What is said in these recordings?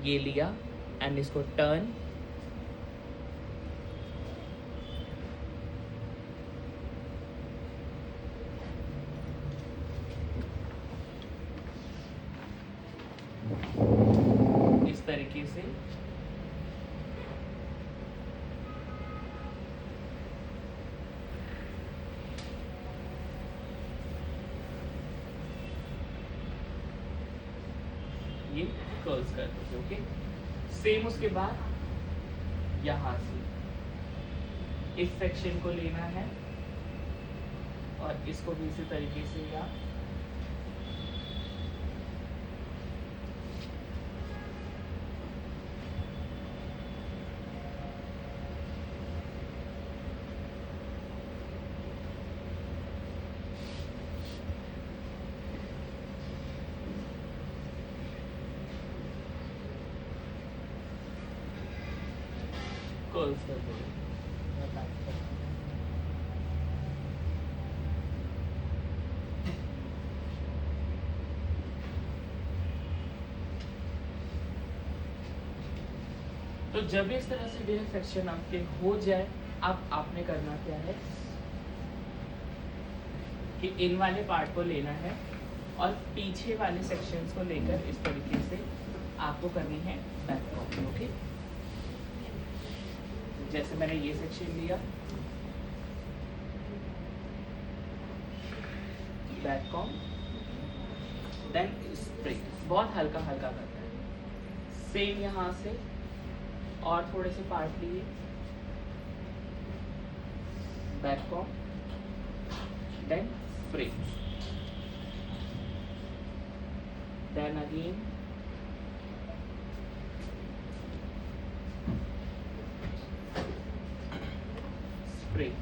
ये लिया एंड इसको टर्न, इस तरीके से ये कर्ल्स कर दीजिए। ओके, सेम उसके बाद यहाँ से इस सेक्शन को लेना है और इसको भी इसी तरीके से या कर्ल्स कर दो। तो जब इस तरह से डेयर सेक्शन आपके हो जाए, अब आपने करना क्या है कि इन वाले पार्ट को लेना है और पीछे वाले सेक्शंस को लेकर इस तरीके से आपको करनी है बैक कॉम। ओके, जैसे मैंने ये सेक्शन लिया, बैक कॉम, देन स्प्रिंग, बहुत हल्का हल्का करना है। सेम यहाँ से और थोड़े से पार्ट लिए, back com, then spring, then again spring,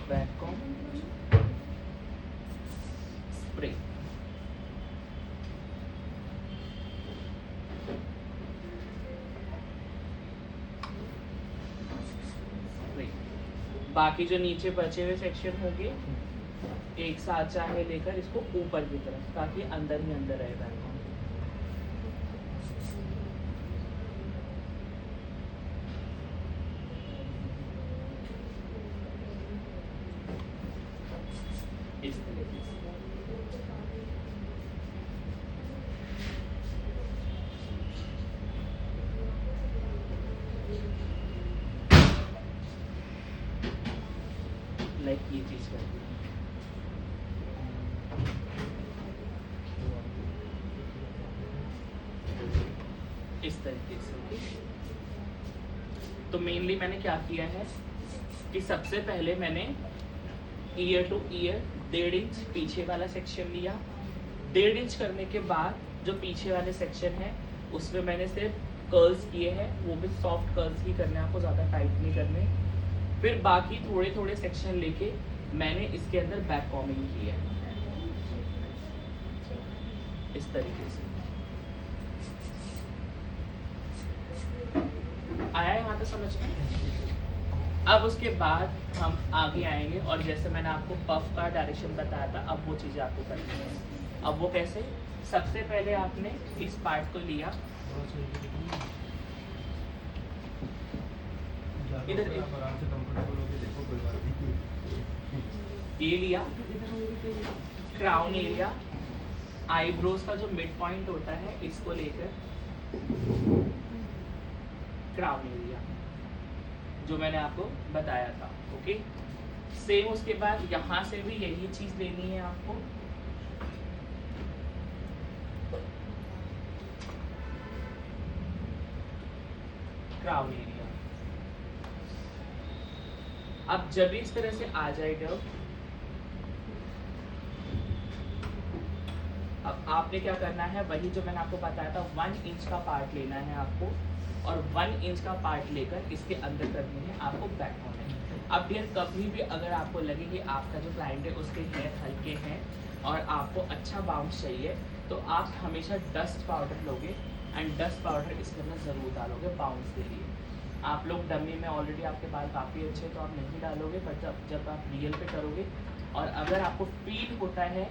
back com, spring, बाकी जो नीचे बचे हुए सेक्शन होंगे एक साथ चाहे लेकर इसको ऊपर की तरफ, ताकि अंदर ही अंदर रहे बैक कॉम। इस तरीके से लाइक ये चीज करती है। इस तरीके से। ओके, तो मेनली मैंने क्या किया है कि सबसे पहले मैंने ईयर टू ईयर 1.5 इंच पीछे वाला सेक्शन लिया। 1.5 इंच करने के बाद जो पीछे वाले सेक्शन है उसमें मैंने सिर्फ कर्ल्स किए हैं, वो भी सॉफ्ट कर्ल्स ही करने, आपको ज़्यादा टाइट नहीं करने। फिर बाकी थोड़े थोड़े सेक्शन लेके मैंने इसके अंदर बैक कॉमिंग की है इस तरीके से। आया यहाँ तक समझ में? अब उसके बाद हम आगे आएंगे और जैसे मैंने आपको पफ का डायरेक्शन बताया था, अब वो चीज़ें आपको करनी है। अब वो कैसे? सबसे पहले आपने इस पार्ट को लिया, इधर ये लिया, क्राउन एरिया, आईब्रोज का जो मिड पॉइंट होता है इसको लेकर क्राउन एरिया जो मैंने आपको बताया था। ओके, सेम उसके बाद यहाँ से भी यही चीज लेनी है आपको। Crown area. अब जब इस तरह से आ जाए डव, अब आपने क्या करना है, वही जो मैंने आपको बताया था, 1 इंच का पार्ट लेना है आपको और 1 इंच का पार्ट लेकर इसके अंदर करनी है आपको बैक कॉर्नर। अब फिर कभी भी अगर आपको लगे कि आपका जो क्लाइंट है उसके हेयर हल्के हैं और आपको अच्छा बाउंस चाहिए, तो आप हमेशा डस्ट पाउडर लोगे एंड डस्ट पाउडर इसके अंदर ज़रूर डालोगे बाउंस के लिए। आप लोग डमी में ऑलरेडी आपके बाल काफ़ी अच्छे तो आप नहीं डालोगे, बट जब आप रियल पे करोगे और अगर आपको फील होता है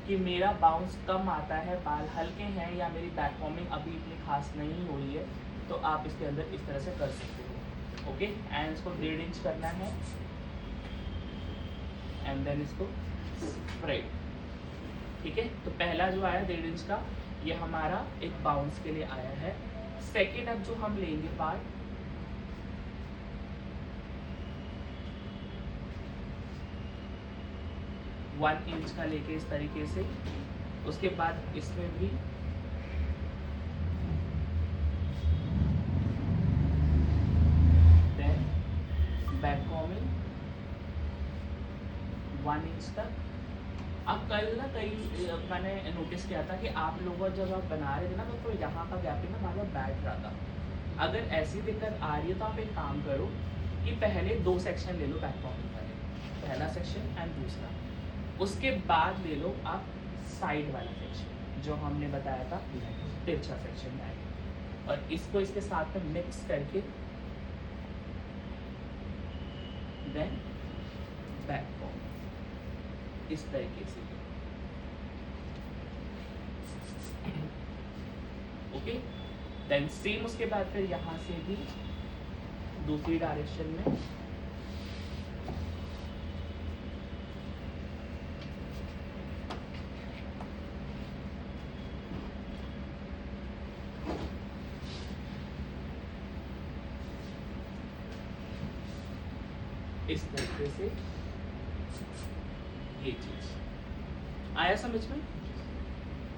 कि मेरा बाउंस कम आता है, बाल हल्के हैं या मेरी बैक वॉर्मिंग अभी इतनी खास नहीं हुई है, तो आप इसके अंदर इस तरह से कर सकते हो। ओके, एंड इसको 1.5 इंच करना है एंड देन इसको स्प्रेड। ठीक है, तो पहला जो आया 1.5 इंच का, ये हमारा एक बाउंस के लिए आया है। सेकेंड अब जो हम लेंगे पार्ट, वन इंच का लेके इस तरीके से, उसके बाद इसमें भी देन बैक कॉमिंग 1 इंच तक। अब कल ना कई मैंने नोटिस किया था कि आप लोग जब आप बना रहे थे ना तो यहाँ का गैपिंग ना बार बैठ रहा था। अगर ऐसी दिक्कत आ रही है तो आप एक काम करो कि पहले 2 सेक्शन ले लो बैक कॉमिंग वाले, पहला सेक्शन एंड दूसरा, उसके बाद ले लो आप साइड वाला सेक्शन जो हमने बताया था तिरछा सेक्शन बैक, और इसको इसके साथ में मिक्स करके देन बैक कॉम इस तरीके से। ओके, देन सेम उसके बाद फिर यहाँ से भी दूसरी डायरेक्शन में इस तरीके से ये चीज आया समझ में।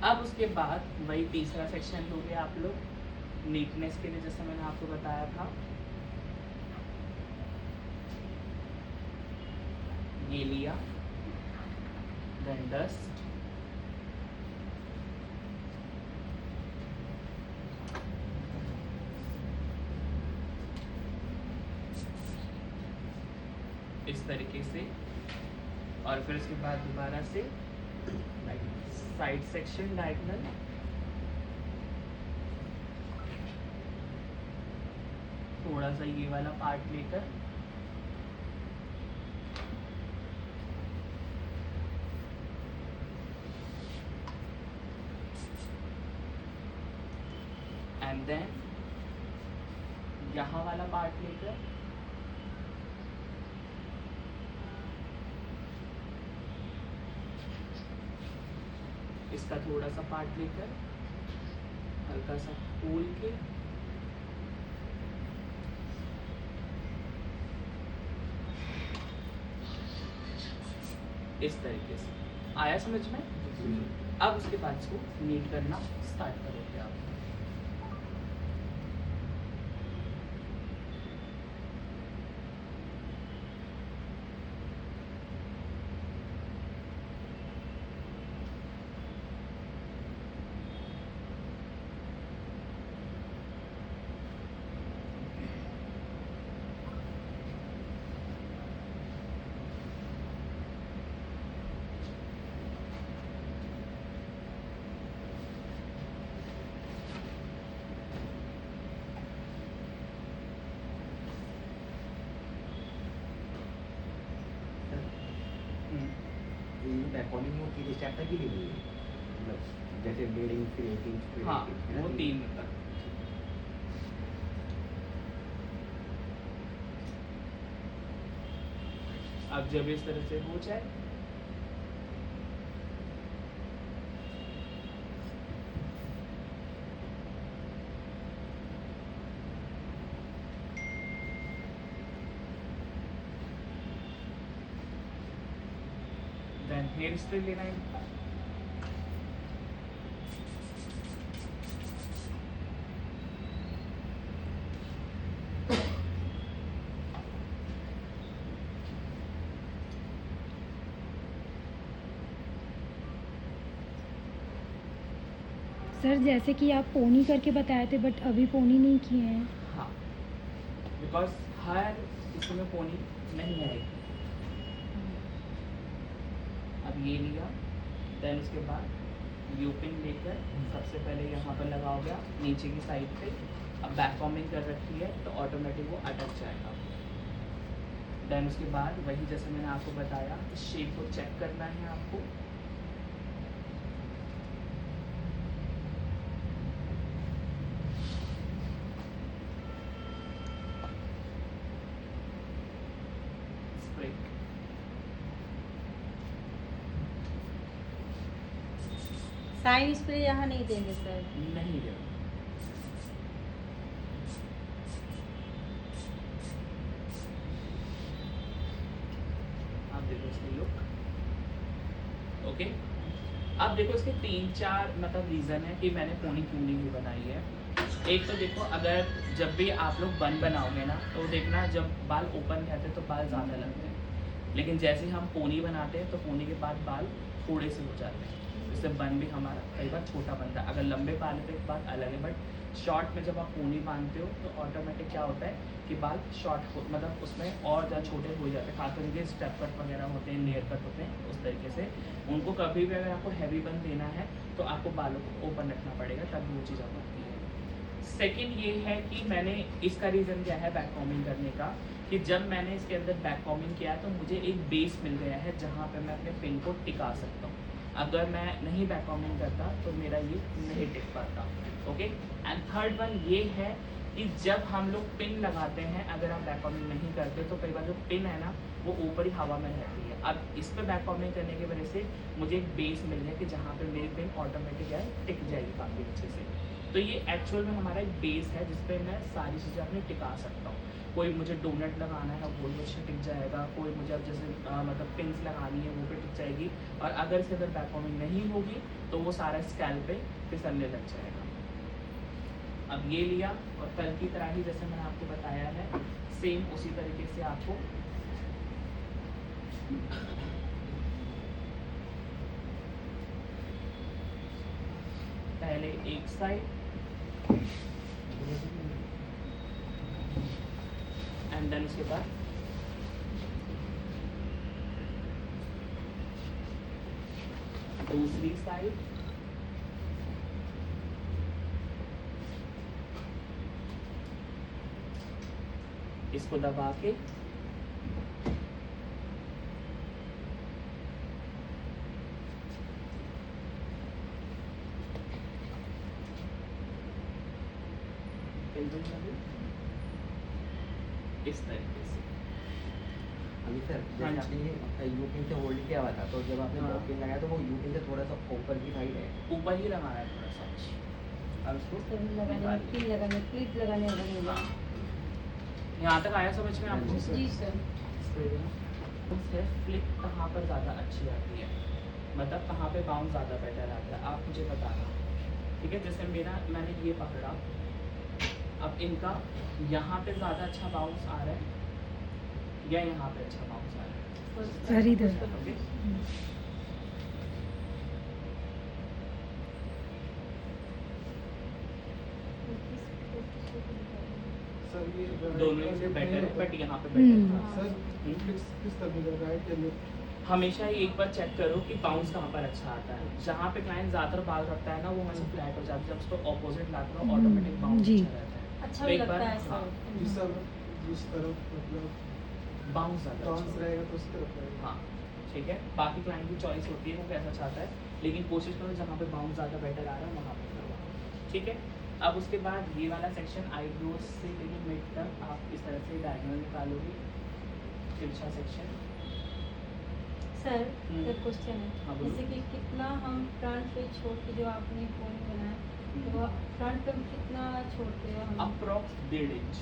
अब उसके बाद वही तीसरा सेक्शन लोगे आप लोग नीटनेस के लिए, जैसे मैंने आपको बताया था, ये लिया, देन डस्ट, इस तरीके से, और फिर उसके बाद दोबारा से साइड सेक्शन डायगोनल, थोड़ा सा ये वाला पार्ट लेकर एंड देन यहाँ वाला पार्ट लेकर इसका थोड़ा सा पार्ट लेकर हल्का सा खोल के इस तरीके से। आया समझ में? अब उसके बाद इसको नीट करना स्टार्ट करोगे आप। बैकॉर्डिंग वो किसी चैप्टर की नहीं है, मतलब जैसे बिल्डिंग क्रिएटिंग। हाँ, वो 3 तक। अब जब इस तरह से हो जाए देन हेयर स्टाइल लेना है। सर जैसे कि आप पोनी करके बताए थे बट अभी पोनी नहीं किए हैं। हाँ, बिकॉज हर इसमें पोनी नहीं है। अब ये लिया, देन उसके बाद यूपिन लेकर सबसे पहले यहाँ पर लगाओगे आप नीचे की साइड पे। अब बैक कॉमिंग कर रखी है तो ऑटोमेटिक वो अटक जाएगा। देन उसके बाद वही जैसे मैंने आपको बताया, शेप को चेक करना है आपको। स्प्रिक साइन स्प्रे यहाँ नहीं देंगे सर। नहीं देना। आप देखो इसकी लुक। ओके, अब देखो इसके 3-4 मतलब रीज़न है कि मैंने पोनी क्यों नहीं बनाई है। एक तो देखो, अगर जब भी आप लोग बन बनाओगे ना, तो देखना जब बाल ओपन रहते हैं तो बाल ज़्यादा लगते हैं, लेकिन जैसे ही हम पोनी बनाते हैं तो पोनी के बाद बाल थोड़े से हो जाते हैं, इससे बन भी हमारा कई बार छोटा बनता है। अगर लंबे बाल है तो एक बात अलग है, बट शॉर्ट में जब आप पोनी बांधते हो तो ऑटोमेटिक क्या होता है कि बाल शॉर्ट हो, मतलब उसमें और ज़्यादा छोटे हो जाते हैं। खास करके स्टेप कट वगैरह होते हैं, लेयर कट होते हैं, उस तरीके से उनको कभी भी अगर आपको हैवी बन देना है तो आपको बालों को ओपन रखना पड़ेगा, तब वो चीज़ आप बनती है। सेकेंड ये है कि मैंने इसका रीज़न क्या है बैक कॉमिंग करने का, कि जब मैंने इसके अंदर बैक कॉमिंग किया तो मुझे एक बेस मिल गया है जहाँ पे मैं अपने पिन को टिका सकता हूँ। अगर मैं नहीं बैक कॉमिंग करता तो मेरा ये नहीं टिक पाता। ओके, एंड थर्ड वन ये है कि जब हम लोग पिन लगाते हैं, अगर हम बैक कॉमिंग नहीं करते तो कई बार जो पिन है ना वो ऊपर ही हवा में रहती है। अब इस पर बैक कॉमिंग करने की वजह से मुझे एक बेस मिल गया कि जहाँ पे मेरी पिन ऑटोमेटिक है टिक जाएगी काफ़ी अच्छे से। तो ये एक्चुअल में हमारा एक बेस है जिस पे मैं सारी चीज़ें अपनी टिका सकता हूँ। कोई मुझे डोनट लगाना है वो भी अच्छे टिक जाएगा, कोई मुझे अब जैसे मतलब पिन्स लगानी है वो भी टिक जाएगी, और अगर इसके अंदर बैक कॉमिंग नहीं होगी तो वो सारा स्कैल्प पे फिसलने लग जाएगा। अब ये लिया, और कल की तरह ही जैसे मैंने आपको बताया है सेम उसी तरीके से आपको पहले एक साइड एंड देन उसके बाद दूसरी साइड, इसको दबा के इस तरीके से। अभी सर हाँ जैसे आपने यू पिन से होल्ड किया हुआ था, तो जब आपने हाँ। बॉब पिन लगाया तो वो यू पिन से थोड़ा सा ऊपर की साइड है। ऊपर ही लगाना है थोड़ा सा। अब इसको सर लगाने निकाल में पिन लगाने क्लिप लगाने लगेगा। हाँ। यहाँ तक आया समझ में आपको? जी सर। फ्लिप कहाँ पर ज़्यादा अच्छी आती है, मतलब कहाँ पे बाउंस ज़्यादा बेटर आता है, आप मुझे बताना। ठीक है, जैसे मेरा मैंने ये पकड़ा, अब इनका यहाँ पे ज़्यादा अच्छा बाउंस आ रहा है या यहाँ पे अच्छा बाउंस आ रहा है? सर इधर। ओके, सर ये दोनों ही से बेटर है, बट यहाँ पे बेटर है। सर किस तरह का राइट या लेफ्ट? हमेशा ही एक बार चेक करो कि बाउंस कहाँ पर अच्छा आता है। जहाँ पे क्लाइंट ज़्यादातर बाल रखता है ना वो हमेशा फ्लैट हो जाता है, जब उसको ऑपोजिट लाते हो ऑटोमेटिक बाउंस जी। अच्छा रहता है। अच्छा तो भी एक लगता बार- है हाँ, सर। जिस तरफ मतलब बाउंस ज़्यादा डांस अच्छा रहेगा तो उस तरफ रहेगा। हाँ, ठीक है। बाकी क्लाइंट की चॉइस होती है वो कैसा चाहता है, लेकिन कोशिश करो जहाँ पे बाउंस ज़्यादा बेटर आ रहा है वहाँ पे करो। ठीक है, अब उसके बाद ये वाला सेक्शन आईब्रोज से लेके मिड तक आप इस तरह से डायगोनल निकालोगे, तिरछा सेक्शन। सर एक क्वेश्चन हाँ, है, बोलो। जैसे कि कितना हम फ्रंट पे छोड़ के जो आपने फोन बनाया तो वो फ्रंट पे कितना छोड़ते हो हम? Approx 1.5 inch.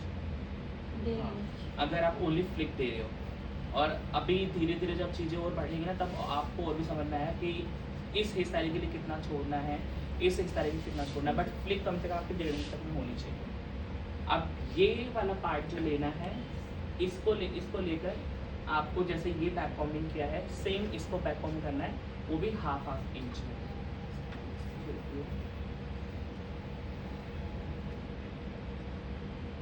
डेढ़ हाँ, इंच। अगर आप ओनली फ्लिक दे रहे हो, और अभी धीरे धीरे जब चीज़ें और बढ़ेंगी ना तब आपको और भी समझ में आया कि इस हेयर स्टाइल के लिए कितना छोड़ना है, इस हेयर स्टाइल के लिए कितना छोड़ना है, बट फ्लिक कम से कम आपकी 1.5 इंच तक में होनी चाहिए। अब ये वाला पार्ट जो लेना है इसको लेकर आपको जैसे ये बैक कॉम्बिंग किया है सेम इसको बैक कॉम्बिंग करना है, वो भी हाफ इंच में।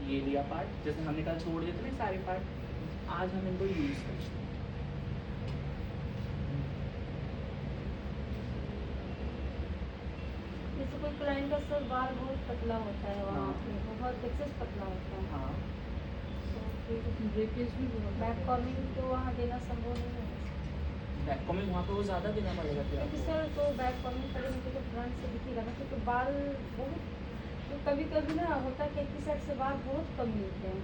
ये लिया पार्ट, जैसे हमने कल छोड़ दिए थे ना सारे पार्ट, आज हम इनको यूज करेंगे। जैसे कोई क्लाइंट का सर बाल बहुत पतला होता है, वहाँ हाँ। पे बहुत एक्सेस पतला होता है, हाँ, तो ब्रेकेज भी बहुत बैक कॉमिंग तो वहाँ देना संभव नहीं है बैक कॉमिंग वहाँ पे वो ज़्यादा देना पड़ेगा फिर क्योंकि आपको। सर तो बैक कॉमिंग करेंगे तो फ्रंट से दिखेगा ना क्योंकि बाल बहुत तो कभी कभी ना होता है कि एक ही साइड से बाल बहुत कम मिलते हैं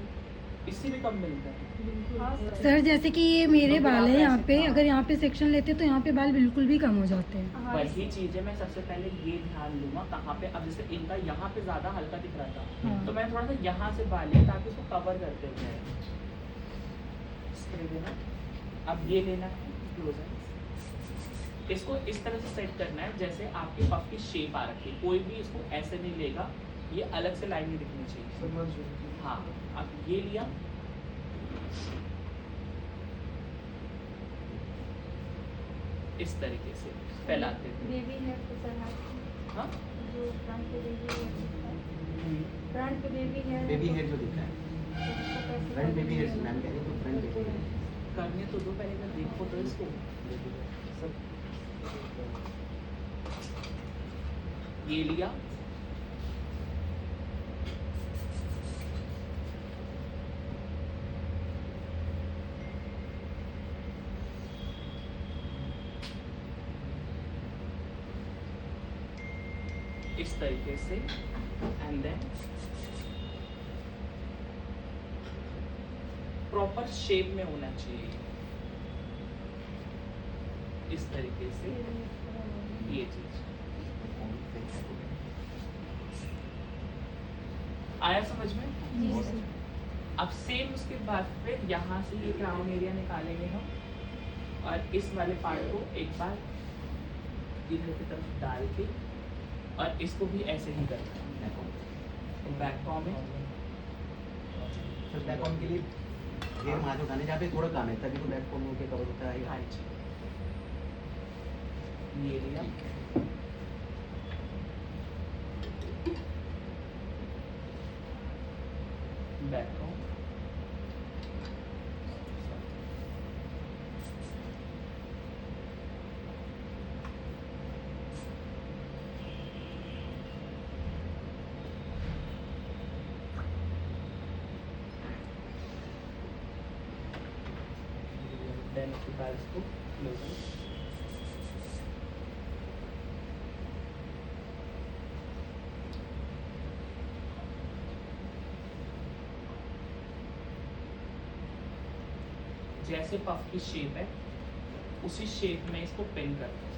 इससे भी कम मिलता है। हाँ सर जैसे कि ये मेरे तो बाल आप है यहाँ ऐसे- पे, हाँ। अगर यहाँ पे सेक्शन लेते तो यहाँ पे बाल बिल्कुल भी कम हो जाते हैं। हाँ वही चीज़ है, मैं सबसे पहले ये ध्यान दूंगा कहाँ पे। अब जैसे इनका यहाँ पे ज़्यादा हल्का दिख रहा था हाँ। तो मैं थोड़ा सा यहाँ से बाल लिया ताकि उसको कवर करते हुए स्प्रे देना। अब ये लेना है क्लोजर, इसको इस तरह से सेट करना है जैसे आपके पफ की शेप आ रखी है। कोई भी इसको ऐसे नहीं लेगा, ये अलग से लाइन नहीं दिखनी चाहिए। समझ गए। हाँ, अब ये लिया, इस तरीके से फैलाते थे। बेबी हेयर तो सर हाथ हाँ, जो फ्रंट पे बेबी हेयर फ्रंट पे बेबी हेयर बेबी हेयर जो दिख रहा है, फ्रंट बेबी हेयर मैम कह रही है, तो फ्रंट बेबी हेयर करने तो दो पहले, मैं देखो तो इसको। ये लिया, इस तरीके से, एंड देन प्रॉपर शेप में होना चाहिए इस तरीके से। ये चीज आया समझ में? जी सर अब सेम उसके बाद फिर यहाँ से ये क्राउन एरिया निकालेंगे हम और इस वाले पार्ट को एक बार इधर की तरफ डाल के और इसको भी ऐसे ही करना है। बैक कॉमिंग, तो बैक ऑन के लिए हेयर वहाँ से उठाने जहाँ पे थोड़ा काम है तभी तो बैक कॉम के कवर होता है। हाँ जी, ये लिया, बैक कॉम, देन उसके बाद इसको क्लोज। जैसे पफ की शेप है उसी शेप में इसको पिन करते हैं।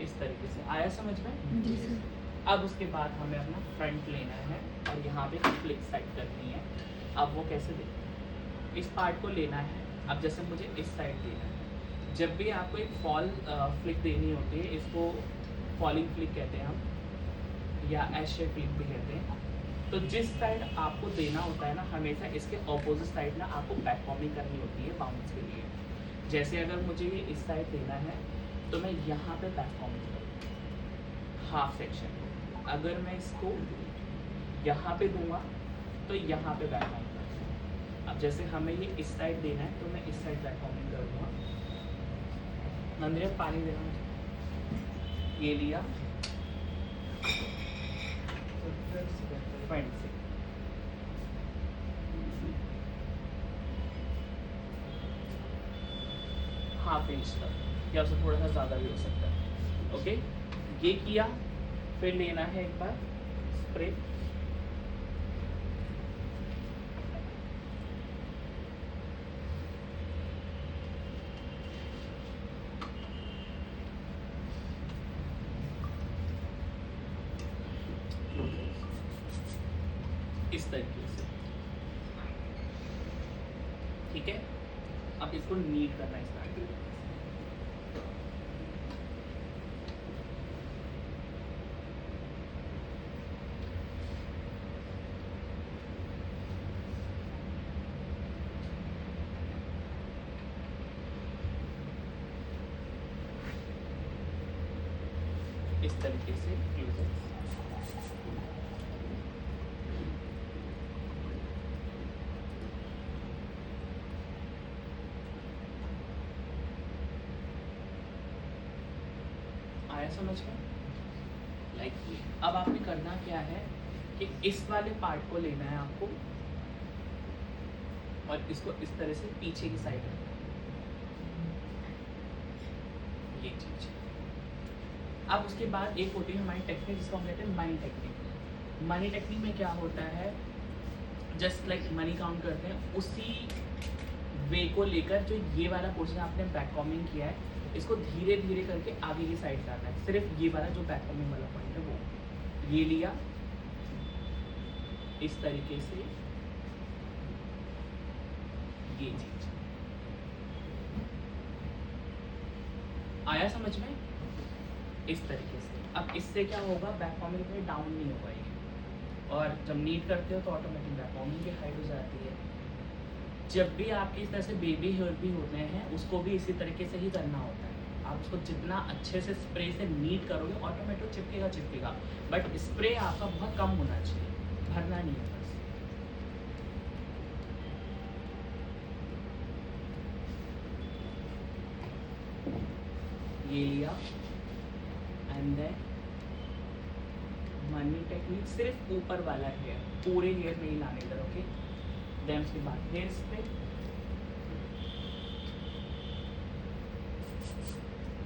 इस तरीके से आया समझ में? जी सर। अब उसके बाद हमें अपना फ्रंट लेना है और यहाँ पे फ्लिक साइड करनी है। अब वो कैसे दें? इस पार्ट को लेना है। अब जैसे मुझे इस साइड लेना है, जब भी आपको एक फॉल फ्लिक देनी होती है, इसको फॉलिंग फ्लिक कहते हैं हम, या एश शेप फ्लिक भी कहते हैं। तो जिस साइड आपको देना होता है ना, हमेशा इसके ऑपोजिट साइड ना आपको बैक कॉमिंग करनी होती है बाउंस के लिए। जैसे अगर मुझे ये इस साइड देना है तो मैं यहाँ पे बैक कॉमिंग करूँगा हाफ सेक्शन। अगर मैं इसको यहाँ पे दूंगा तो यहाँ पे बैक कॉमिंग करूँगा। अब जैसे हमें ये इस साइड देना है तो मैं इस साइड बैक कॉमिंग करूँगा। नंदिनी पानी देना मुझे। ये लिया फ्रंट से, हाफ इंच तक या उससे थोड़ा सा ज़्यादा भी हो सकता है। ओके, ये किया, फिर लेना है एक बार स्प्रे, इस तरीके से। ठीक है, अब इसको नीट करना स्टार्ट करें। इस तरीके से क्लोजर। आया समझ में? लाइक अब आपने करना क्या है कि इस वाले पार्ट को लेना है आपको और इसको इस तरह से पीछे की साइड रखना है, ये चीज। अब उसके बाद एक होती है हमारी टेक्निक जिसको हम कहते हैं मनी टेक्निक। मनी टेक्निक में क्या होता है, जस्ट लाइक मनी काउंट करते हैं, उसी वे को लेकर जो ये वाला पोर्शन आपने बैक कॉमिंग किया है इसको धीरे धीरे करके आगे की साइड जाना है। सिर्फ ये वाला जो बैक कॉमिंग वाला पॉइंट है वो ये लिया इस तरीके से, ये चीज आया समझ में? इस तरीके से। अब इससे क्या होगा, बैक कॉमिंग में डाउन नहीं हो पाएगी और जब नीट करते हो तो ऑटोमेटिक बैक कॉमिंग की हाइट हो जाती है। जब भी आपकी इस तरह से बेबी हेयर भी होते हैं उसको भी इसी तरीके से ही करना होता है। आप उसको जितना अच्छे से स्प्रे से नीट करोगे ऑटोमेटिक चिपकेगा चिपकेगा, बट स्प्रे आपका बहुत कम होना चाहिए, भरना नहीं है बस। ये लिया एंड देन मनी टेक्निक सिर्फ ऊपर वाला हेयर, पूरे हेयर नहीं लाने इधर, ओके। देन उसके बाद हेयर स्प्रे,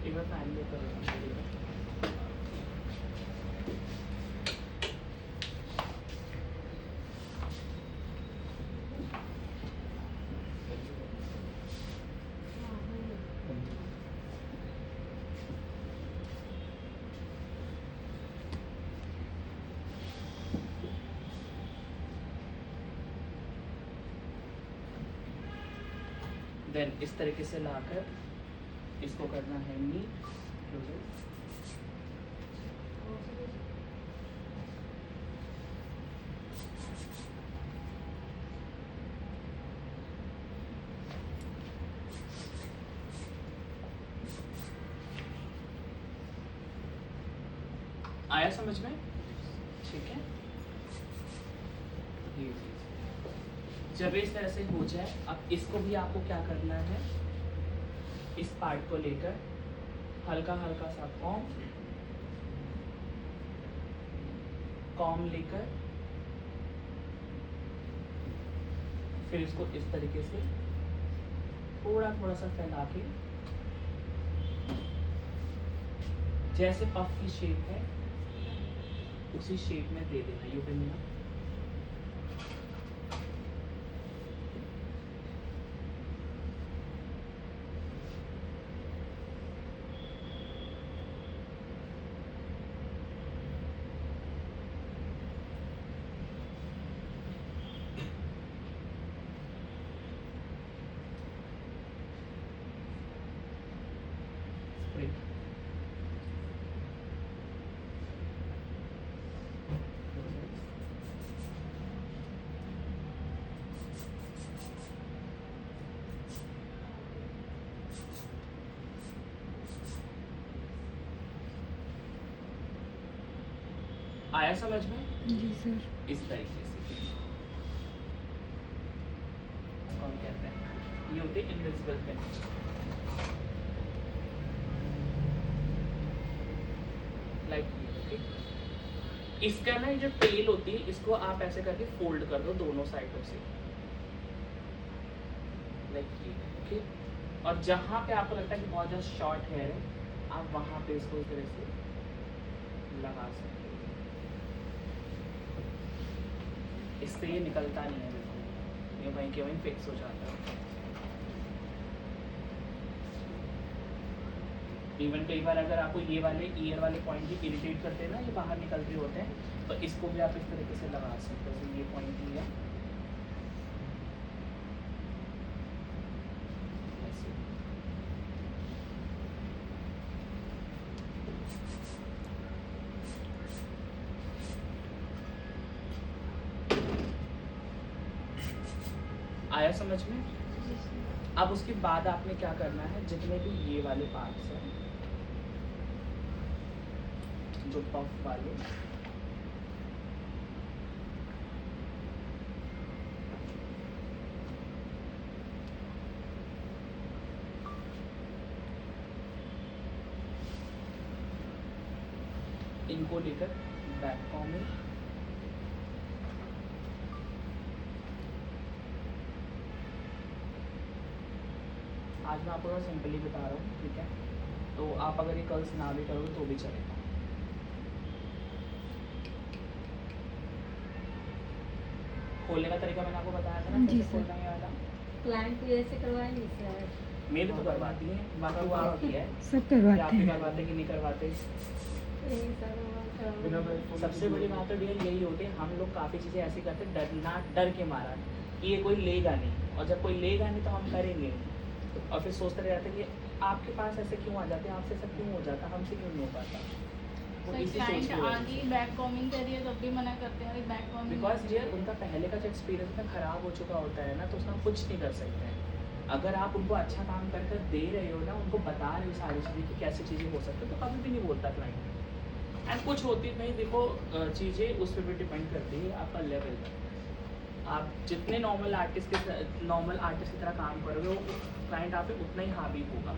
एक बार फैन में करो। देन इस तरीके से लाकर इसको करना है नी क्लोजर। आया समझ में? ठीक है, ये चीज जब इस तरह से हो जाए, अब इसको भी आपको क्या करना है, इस पार्ट को लेकर हल्का हल्का सा कॉम लेकर फिर इसको इस तरीके से थोड़ा थोड़ा सा फैला के जैसे पफ की शेप है उसी शेप में दे देना। यू कैन आया समझ में? जी सर। इस तरीके से कौन कहते हैं, ये होते इनविजिबल पेन। लाइक ओके, इसका ना जो टेल होती है इसको आप ऐसे करके फोल्ड कर दो दोनों साइडों से, लाइक ये ओके। और जहाँ पे आपको लगता है कि बहुत ज़्यादा शॉर्ट हेयर है आप वहाँ पे इसको इस तरह से लगा सकते हो, इससे ये निकलता नहीं है बिल्कुल, ये वहीं के वहीं फिक्स हो जाता है। इवन कई बार अगर आपको ये वाले ईयर वाले पॉइंट भी इरिटेट करते हैं ना, ये बाहर निकल रहे होते हैं, तो इसको भी आप इस तरीके से लगा सकते हो। तो ये पॉइंट लिया ऐसे, आया समझ में? अब उसके बाद आपने क्या करना है, जितने भी ये वाले पार्ट्स हैं जो पफ वाले। इनको लेकर बैक कॉर्नर, आज मैं आपको थोड़ा सिंपली बता रहा हूँ, ठीक है? तो आप अगर ये कर्ल्स ना भी करोगे तो भी चलेगा। खोलने का तरीका मैंने आपको बताया था ना, जी कैसे सर। खोलना है ये वाला। क्लाइंट को ऐसे करवाएंगे सर? मेरे तो करवाती है, बाकी वो आपकी है सब कि करवाते आप भी हैं। करवाते कि नहीं करवाते। यही सर बिना बैक फोन सबसे बड़ी बात तो डियर यही होती है, हम लोग काफ़ी चीज़ें ऐसी करते हैं डर के मारा कि ये कोई लेगा नहीं, और जब कोई लेगा नहीं तो हम करेंगे नहीं। और फिर सोचते रह जाते हैं कि आपके पास ऐसे क्यों आ जाते हैं, आपसे ऐसा क्यों हो जाता, हमसे क्यों नहीं हो पाता। वो इसी सोच क्लाइंट की वजह आगे से। बैक कॉमिंग करिए तब भी मना करते हैं, अरे बैक कॉमिंग बिकॉज डियर उनका पहले का जो एक्सपीरियंस इतना ख़राब हो चुका होता है ना, तो उसमें हम कुछ नहीं कर सकते हैं। अगर आप उनको अच्छा काम कर कर दे रहे हो ना, उनको बता रहे हो सारी चीज़ें कि कैसी चीज़ें हो सकती है, तो कभी भी नहीं बोलता क्लाइंट। एंड कुछ होती है भाई, देखो चीज़ें उस पर भी डिपेंड करती है आपका लेवल। आप जितने नॉर्मल आर्टिस्ट की तरह काम करोगे, वो क्लाइंट आप पे उतना ही हावी होगा।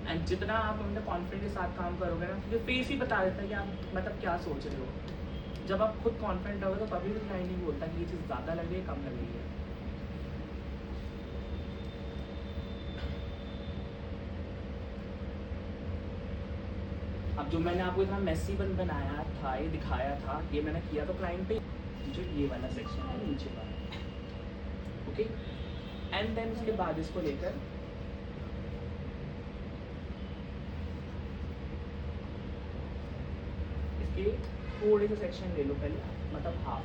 एंड जितना आप अपने कॉन्फिडेंस के साथ काम करोगे ना, तो फेस ही बता देता है कि आप मतलब क्या सोच रहे हो। जब आप खुद कॉन्फिडेंट रहोगे तो कभी भी क्लाइंट नहीं बोलता कि ये चीज़ ज़्यादा लग रही है, कम लग रही है। अब जो मैंने आपको इतना मेसी बनाया था, ये दिखाया था, ये मैंने किया तो क्लाइंट पे, जो ये वाला सेक्शन है नीचे वाला, ओके। एंड देन उसके बाद इसको लेकर इसके थोड़े से सेक्शन ले लो पहले, मतलब हाफ,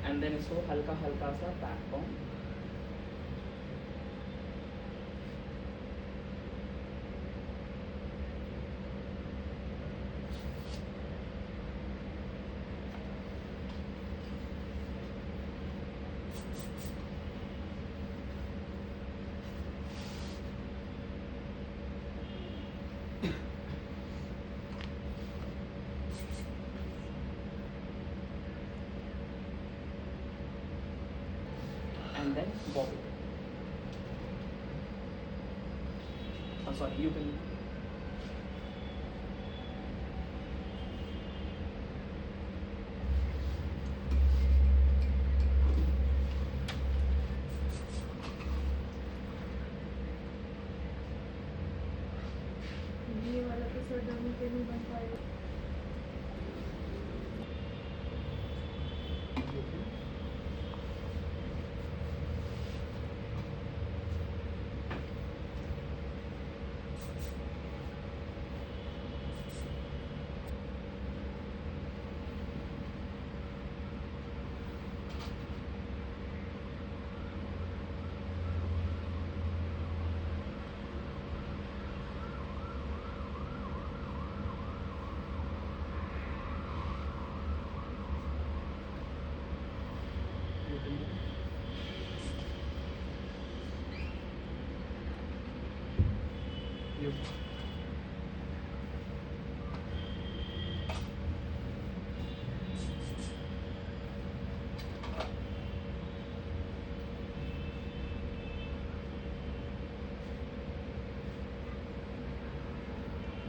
एंड देन इसको हल्का हल्का सा back com, and then bob it. I'm sorry, you can. ये वाला तो सर डमी पे नहीं बन पाएगा।